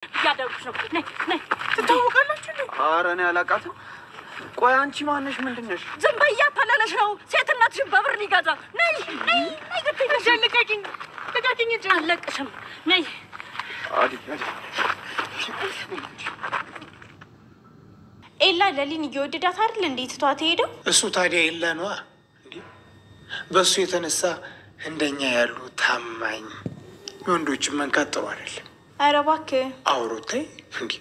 ያደርኩሽ ነው ነይ ትታወቃላችሁ ኧረ እኔ አላውቃትም ቆይ አንቺ ማነሽ ምንድነሽ ዝም በያ ታላለሽ ነው ሴትነትሽ በብር ሊገዛ ነይ ልቀቂኝ አለቅሽም ነይ አዲ ኤላ ለሊን እየወደዳት አይደል እንዴ ትቷት ሄደው እሱ ታዲያ ኤላ ነው እንዴ በሱ የተነሳ እንደኛ ያሉ ታማኝ ወንዶች መንካጠው አይደል ኧረ እባክህ አውሮታይ እንዴ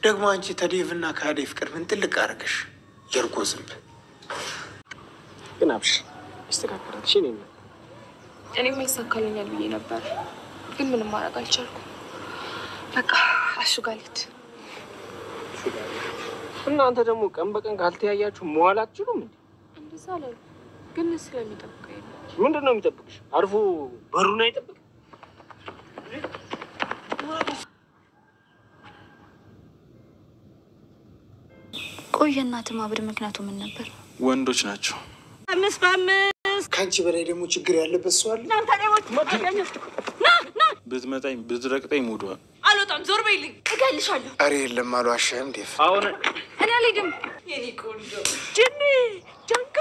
ደግሞ አንቺ ተዴቭና ካዴ ፍቅር ምን ጥልቅ አረገሽ የርጎ ዝንብ ግን አብሽ ይስተካከላል እሺ እኔም ይሳካልኛል ብዬ ነበር ግን ምንም ማድረግ አልቻልኩም በቃ አሹጋሊት እናንተ ደግሞ ቀን በቀን ካልተያያችሁ መዋል አትችሉም እንዴ እንደዛ አላሉ ግን ስለሚጠብቀኝ ምንድነው የሚጠብቅሽ አርፎ በሩን አይጠብቅ ቆይ እናት ማብድ ምክንያቱ ምን ነበር ወንዶች ናቸው አምስት ካንቺ በላይ ደግሞ ችግር ያለበት ሰው አለ እናንተ ደሞች ና ብትመጣኝ ብትረቅጠኝ ሙዷ አልወጣም ዞር በይልኝ እገልሻለሁ አሬ የለም አልዋሽም ዴቭ አሁን እኔ አልሄድም የኔ ቆንጆ ጅኒ ጃንካ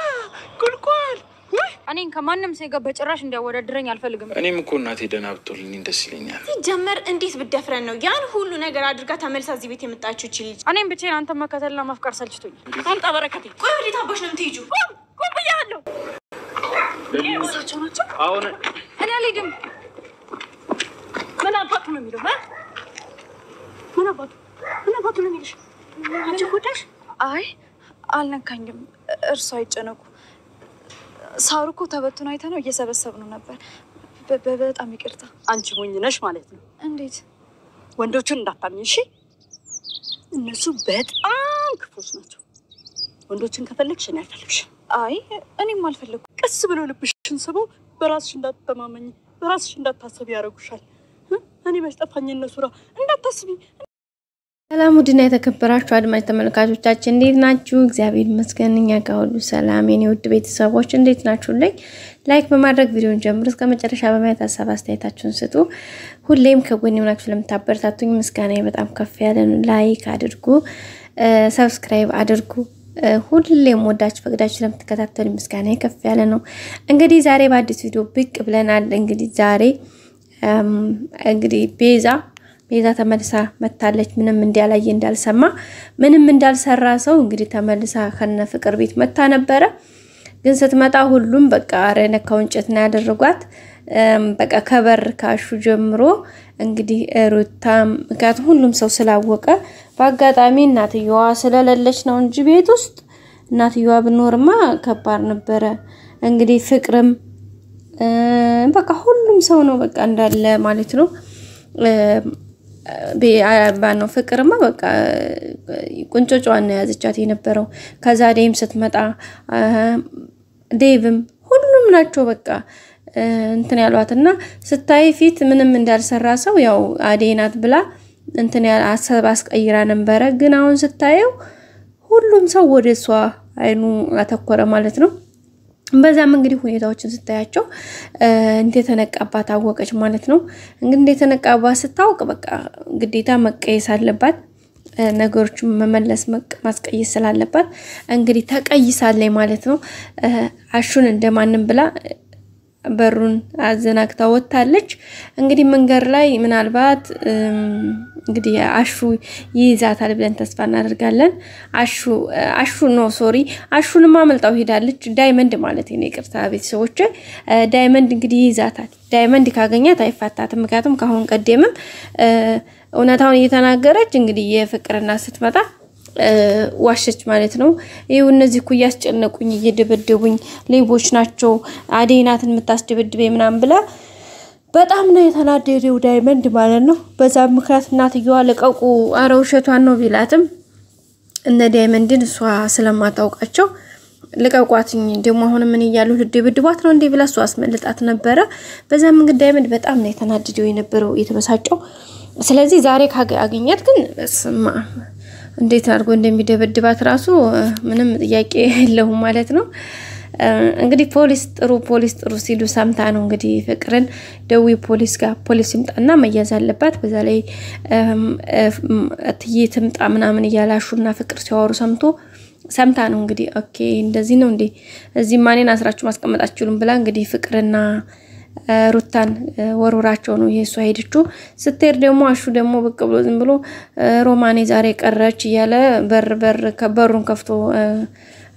ቁልቋል ወይ እኔን ከማንም ሰው ጋር በጭራሽ እንዲያወዳድረኝ አልፈልግም እኔም እኮ እናቴ ደህና ብትሆንልኝ ደስ ይለኛል ሲጀመር እንዴት ብትደፍረን ነው ያን ሁሉ ነገር አድርጋ ተመልሳ እዚህ ቤት የመጣችው እቺ ልጅ እኔም ብቻዬን አንተ መከተልና ማፍቀር ሰልችቶኝ አምጣ በረከቴ ቆይ ወዴት አባሽ ነው የምትሄጂው ቆም ብያለሁ አሁን እኔ አልሄድም ምን አባቱ ነው የሚለው ምን አባቱ ነው የሚልሽ አንቺ ጉዳሽ አይ አልነካኝም እርሱ አይጨነቁ ሳሩ እኮ ተበቱን አይተነው እየሰበሰብነው ነበር በጣም ይቅርታ አንቺ ሞኝ ነሽ ማለት ነው እንዴት ወንዶቹን እንዳታምኚ እሺ እነሱ በጣም ክፉዎች ናቸው ወንዶችን ከፈለግሽ እኔ አልፈልግሽ አይ እኔም አልፈለኩም ቀስ ብሎ ልብሽን ስበው በራስሽ እንዳትተማመኝ በራስሽ እንዳታስቢ ያደርጉሻል እኔ መስጠፋኝ እነሱ እንዳታስቢ ሰላም ውድና የተከበራችሁ አድማጭ ተመልካቾቻችን እንዴት ናችሁ? እግዚአብሔር ይመስገን እኛ ጋር ሁሉ ሰላም። የኔ ውድ ቤተሰቦች እንዴት ናችሁልኝ? ላይክ በማድረግ ቪዲዮን ጀምሩ እስከ መጨረሻ በማየት ሀሳብ አስተያየታችሁን ስጡ። ሁሌም ከጎኔ ሆናችሁ ለምታበረታቱኝ ምስጋናዬ በጣም ከፍ ያለ ነው። ላይክ አድርጉ፣ ሰብስክራይብ አድርጉ። ሁሌም ወዳችሁ ፈቅዳችሁ ለምትከታተሉኝ ምስጋናዬ ከፍ ያለ ነው። እንግዲህ ዛሬ በአዲስ ቪዲዮ ብቅ ብለናል። እንግዲህ ዛሬ ቤዛ ተመልሳ መታለች ምንም እንዲያላየ እንዳልሰማ ምንም እንዳልሰራ ሰው እንግዲህ ተመልሳ ከነ ፍቅር ቤት መታ ነበረ ግን ስትመጣ ሁሉም በቃ አረነካው እንጨት ነው ያደረጓት በቃ ከበር ካሹ ጀምሮ እንግዲህ ሩታም ምክንያቱም ሁሉም ሰው ስላወቀ በአጋጣሚ እናትየዋ ስለሌለች ነው እንጂ ቤት ውስጥ እናትየዋ ብኖርማ ከባድ ነበረ እንግዲህ ፍቅርም በቃ ሁሉም ሰው ነው በቃ እንዳለ ማለት ነው ባኖ ፍቅርማ በቃ ቁንጮጫዋን ነው ያዘቻት የነበረው ከዛ ዴም ስትመጣ ዴቭም ሁሉም ናቸው በቃ እንትን ያሏትና ስታይ ፊት ምንም እንዳልሰራ ሰው ያው አዴናት ብላ እንትን ያሰብ አስቀይራ ነበር ግን አሁን ስታየው ሁሉም ሰው ወደሷ አይኑ አተኮረ ማለት ነው በዛም እንግዲህ ሁኔታዎችን ስታያቸው እንዴት ተነቃባት አወቀች ማለት ነው እንግዲህ ተነቃባት ስታውቅ በቃ ግዴታ መቀየስ አለባት ነገሮች መመለስ ማስቀየስ ስላለባት እንግዲህ ተቀይሳለች ማለት ነው አሹን እንደማንም ብላ በሩን አዘናግታ ወጣለች እንግዲህ መንገር ላይ ምናልባት እንግዲህ አሹ ይዛታል ብለን ተስፋ እናደርጋለን አሹ ነው ሶሪ አሹንማ መልጣው ሄዳለች ዳይመንድ ማለት ነው ይቅርታ ቤተሰቦች ዳይመንድ እንግዲህ ይዛታል ዳይመንድ ካገኛት አይፋታትም ምክንያቱም ካሁን ቀደምም እውነታውን እየተናገረች እንግዲህ የፍቅርና ስትመጣ ዋሸች ማለት ነው ይሄው እነዚህ ኩ ያስጨነቁኝ እየደበደቡኝ ሌቦች ናቸው አዴናትን የምታስደብድበኝ ምናምን ብላ በጣም ነው የተናደደው ዳይመንድ ማለት ነው በዛ ምክንያት እናትየዋ ለቀቁ አረውሸቷን ነው ቢላትም እነ ዳይመንድን እሷ ስለማታውቃቸው ለቀቋትኝ ደግሞ አሁን ምን ይያሉ ልደብድቧት ነው እንዴ ብላ እሷ አስመልጣት ነበር በዛ መንገድ ዳይመንድ በጣም ነው የተናደደው የነበረው የተበሳጨው ስለዚህ ዛሬ ካገኘት ግን በስማ እንዴት አድርጎ እንደሚደበድባት ራሱ ምንም ጥያቄ የለውም ማለት ነው እንግዲህ ፖሊስ ጥሩ ሲሉ ሰምታ ነው እንግዲህ ፍቅርን ደዊ ፖሊስ ጋር ፖሊስ ይምጣና መያዝ አለባት በዛ ላይ ትይትምጣ ምናምን እያላሹና ፍቅር ሲያወሩ ሰምታ ነው እንግዲህ ኦኬ እንደዚህ ነው እንዴ እዚህ ማኔን አስራችሁ ማስቀመጣችሁልን ብላ እንግዲህ ፍቅርና ሩታን ወሮራቸው ነው የሷ ሄድቹ ስትሄድ ደግሞ አሹ ደግሞ ብቅ ብሎ ዝም ብሎ ሮማኔ ዛሬ ቀረች እያለ በሩን ከፍቶ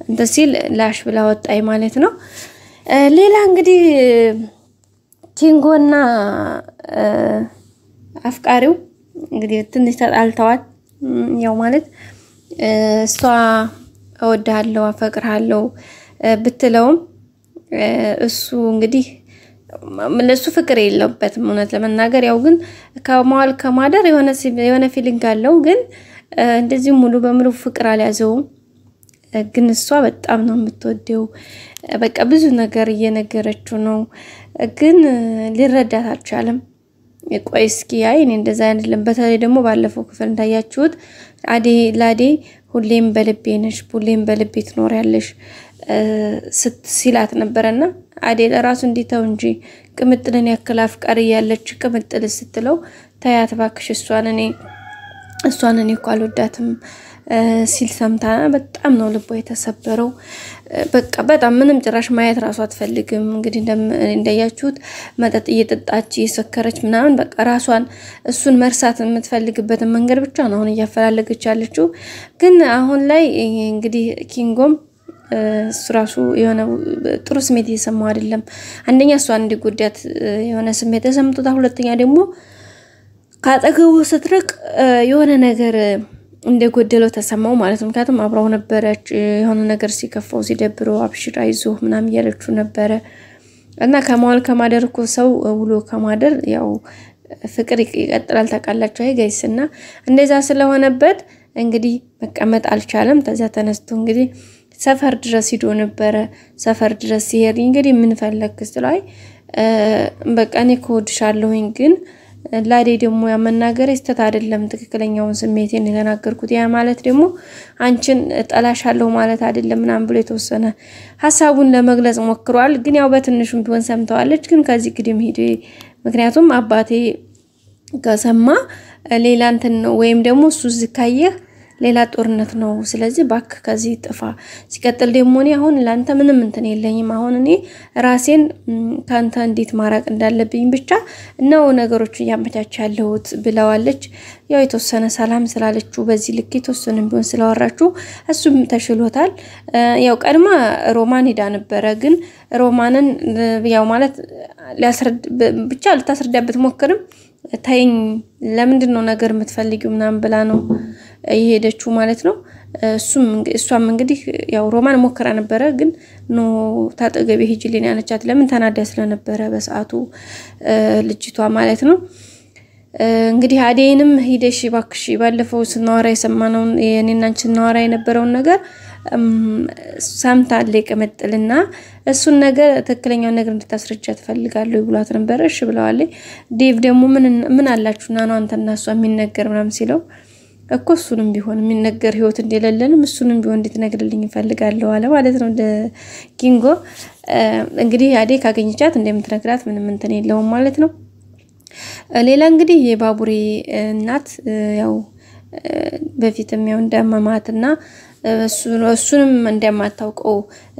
እንደሲል ላሽ ብላ ወጣይ ማለት ነው ሌላ እንግዲህ ኪንጎና አፍቃሪው እንግዲህ ትንሽ ተጣልተዋል ያው ማለት እሷ እወድሃለሁ አፈቅርሃለሁ ብትለውም እሱ እንግዲህ ለሱ ፍቅር የለበትም እውነት ለመናገር ያው ግን ከማደር የሆነ ፊሊንግ አለው ግን እንደዚህ ሙሉ በሙሉ ፍቅር አልያዘው ግን እሷ በጣም ነው የምትወደው በቃ ብዙ ነገር እየነገረችው ነው ግን ሊረዳት አልቻለም ቆይ እስኪ እኔ እንደዛ አይደለም በተለይ ደግሞ ባለፈው ክፍል እንዳያችሁት ላዴ ሁሌም በልቤ ነሽ ሁሌም በልቤ ትኖሪያለሽ ሲላት ነበርና አዴ ለራሱ እንዲተው እንጂ ቅምጥልን ያክል አፍቃሪ ያለች ቅምጥል ስትለው ታያት ባክሽ እሷን እኔ እኮ አልወዳትም ሲል ሰምታ በጣም ነው ልቧ የተሰበረው በቃ በጣም ምንም ጭራሽ ማየት ራሱ አትፈልግም እንግዲህ እንደያችሁት መጠጥ እየጠጣች እየሰከረች ምናምን በቃ ራሷን እሱን መርሳት የምትፈልግበት መንገድ ብቻ ነው አሁን እያፈላለገች ያለችው ግን አሁን ላይ እንግዲህ ኪንጎም ራሱ የሆነ ጥሩ ስሜት እየሰማው አይደለም አንደኛ እሷን እንዲጎዳት የሆነ ስሜት ተሰምቶታ ሁለተኛ ደግሞ ካጠገቡ ስትርቅ የሆነ ነገር እንደጎደለው ተሰማው ማለት ነው ምክንያቱም አብራው ነበረች የሆነ ነገር ሲከፋው ሲደብረው አብሽራ ይዞ ምናም ያለችው ነበር እና ከማደር እኮ ሰው ውሎ ከማደር ያው ፍቅር ይቀጥላል ታቃላችሁ አይ ጋይስና እንደዛ ስለሆነበት እንግዲህ መቀመጥ አልቻለም ተዛ ተነስቶ እንግዲህ ሰፈር ድረስ ሄዶ ነበር ሰፈር ድረስ ሲሄድ እንግዲህ ምን ፈለክስ ላይ በቃ እኔ ኮድሻለሁኝ ግን ላዴ ደግሞ ያመናገር ይስተት አይደለም ትክክለኛውን ስሜቴን የተናገርኩት ያ ማለት ደግሞ አንቺን ጠላሻለሁ ማለት አይደለም ምናም ብሎ የተወሰነ ሐሳቡን ለመግለጽ ሞክሯል ግን ያው በትንሹም ቢሆን ሰምተዋለች ግን ከዚህ ግድም ሄደ ምክንያቱም አባቴ ከሰማ ሌላ እንትን ነው ወይም ደግሞ እሱ ዝካየህ ሌላ ጦርነት ነው ስለዚህ ባክ ከዚህ ጥፋ ሲቀጥል ደግሞ እኔ አሁን ላንተ ምንም እንትን የለኝም አሁን እኔ ራሴን ካንተ እንዴት ማራቅ እንዳለብኝ ብቻ ነው ነገሮችን ያመቻቻለሁት ብለዋለች ያው የተወሰነ ሰላም ስላለችው በዚህ ልክ የተወሰነም ቢሆን ስለወራችሁ እሱም ተሽሎታል ያው ቀድማ ሮማን ሄዳ ነበር ግን ሮማንን ያው ማለት ብቻ ልታስረዳበት ሞክርም ታይኝ ለምንድነው ነገር የምትፈልጊው ምናም ብላ ነው ይሄደችው ማለት ነው እሷም እንግዲህ ያው ሮማን ሞከራ ነበር ግን ነው ታጠገቤ ሂጅልኝ ያለቻት ለምን ተናዳ ስለነበረ በሰዓቱ ልጅቷ ማለት ነው እንግዲህ አዴንም ሂደሽ ባክሽ ባለፈው ስናወራ የሰማነው የኔና አንቺ ስናወራ የነበረው ነገር ሳምታለ ከመጥልና እሱን ነገር ተከለኛው ነገር እንድታስረጃት ፈልጋለሁ ይብሏት ነበር እሺ ብለዋለች ዴቭ ደግሞ ምን አላችሁና ነው አንተና እሷ የሚነገር ምናምን ሲለው እኮ እሱንም ቢሆን የሚነገር ህይወት እንደሌለንም እሱንም ቢሆን እንድትነግርልኝ ፈልጋለሁ አለ ማለት ነው ኪንጎ እንግዲህ አዴ ካገኘቻት እንደምትነግራት ምንም እንትን የለውም ማለት ነው ሌላ እንግዲህ የባቡሬ እናት ያው በፊትም ያው እንደማማትና እሱንም እንደማታውቀው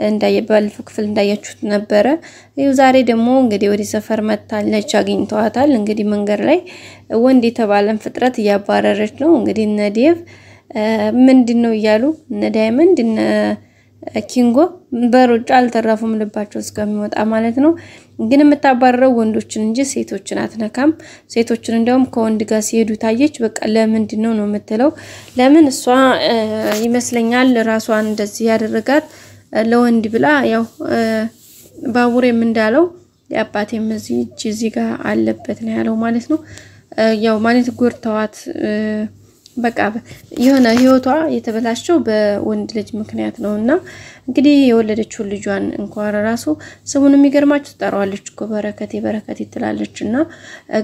እንዳየባልፈው ክፍል እንዳያችሁት ነበር ይው ዛሬ ደግሞ እንግዲህ ወዲ ሰፈር መጣለች አግኝቷታል እንግዲህ መንገር ላይ ወንድ የተባለን ፍጥረት ያባረረች ነው እንግዲህ ነዲቭ ምንድነው ይያሉ ነዳይመንድ ኪንጎ በሩጫ አልተራፉም ልባቸው እስከሚወጣ ማለት ነው ግን የምታባረረው ወንዶችን እንጂ ሴቶችን አትነካም ሴቶችን እንደውም ከወንድ ጋር ሲሄዱ ታየች በቃ ለምንድነው ነው የምትለው ለምን እሷ ይመስለኛል ራሷን እንደዚህ ያደረጋት ለወንድ ብላ ያው ባቡሬም እንዳለው ያባቴም እዚህ ጋር አለበት ነው ያለው ማለት ነው ያው ማለት ጎርተዋት በቃ የሆነ ህይወቷ የተበላሸው በወንድ ልጅ ምክንያት ነውና እንግዲህ የወለደችው ልጇን እንኳን ራሱ ስሙን የሚገርማችሁ ተጠራዋለች እኮ በረከቴ ትላለችና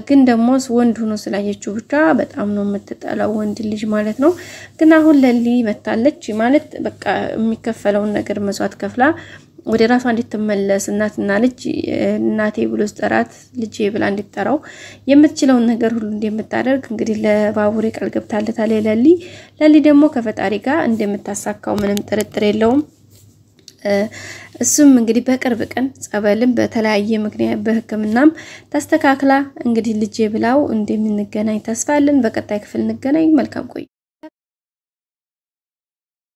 ግን ደግሞ ወንድ ሆኖ ስላየችው ብቻ በጣም ነው የምትጠላው ወንድ ልጅ ማለት ነው ግን አሁን ለሊ መታለች ማለት በቃ የሚከፈለውን ነገር መስዋዕት ከፍላ ወደ ራሷ እንድትመለስ እናትና ልጅ እናቴ ብሎ ስጠራት ልጄ ብላ እንድትጠራው የምትችለውን ነገር ሁሉ እንደምታደርግ እንግዲህ ለባቡሬ ቃል ገብታለታለች። ለሊ ደግሞ ከፈጣሪ ጋር እንደምታሳካው ምንም ጥርጥር የለውም። እሱም እንግዲህ በቅርብ ቀን ጸበልም በተለያየ ምክንያት በሕክምናም ተስተካክላ እንግዲህ ልጄ ብላው እንደምንገናኝ ተስፋ አለን። በቀጣይ ክፍል እንገናኝ። መልካም ቆይ